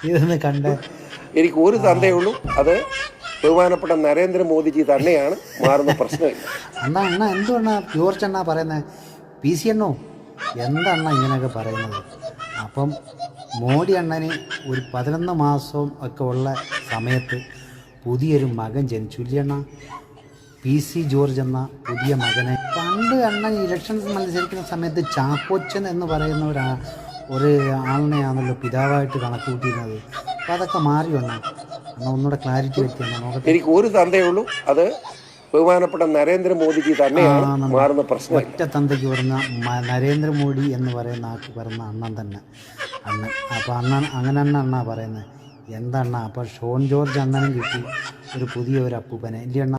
ഇതൊന്ന് കണ്ട. എനിക്ക് ഒരു തന്തയുള്ളൂ, അത് ബഹുമാനപ്പെട്ട നരേന്ദ്രമോദിജി തന്നെയാണ്. മാറുന്ന പ്രശ്നമില്ല. അണ്ണ എന്തുകൊണ്ടാ ജോർജ് അണ്ണ പറയുന്നത്? PC അണ്ണോ എന്താണ് ഇങ്ങനെയൊക്കെ പറയുന്നത്? അപ്പം മോഡി അണ്ണന് ഒരു 11 മാസവും ഒക്കെ ഉള്ള സമയത്ത് പുതിയൊരു മകൻ ജനിച്ചു ഇല്ലണ്ണ. PC ജോർജ് എന്ന പുതിയ മകനെ പണ്ട് അണ്ണൻ ഇലക്ഷൻസ് മത്സരിക്കുന്ന സമയത്ത് ചാക്കോച്ചൻ എന്ന് പറയുന്ന ഒരു ആളിനെയാണല്ലോ പിതാവായിട്ട് കണക്ക് കൂട്ടിയിരുന്നത്. അപ്പം അതൊക്കെ മാറി വണ്ണ. എന്നാൽ ഒന്നുകൂടെ ക്ലാരിറ്റി വെക്കണം നോക്കട്ടെ. എനിക്ക് ഒരു തന്തയുള്ളൂ, അത് ബഹുമാനപ്പെട്ട നരേന്ദ്രമോദിജി തന്നെയാണ്. മാറുന്ന പ്രശ്നം ഒറ്റ തന്തയ്ക്ക് പറഞ്ഞ നരേന്ദ്രമോദി എന്ന് പറയുന്ന ആൾക്ക് പറഞ്ഞ അണ്ണൻ തന്നെ അണ്ണൻ. അപ്പോൾ അങ്ങനെ അണ്ണ പറയുന്നത് എന്താണ്? അപ്പോൾ ഷോൺ ജോർജ് അണ്ണനും കിട്ടി ഒരു പുതിയ ഒരു അപ്പൂപ്പനെ ഇല്ല അണ്ണ.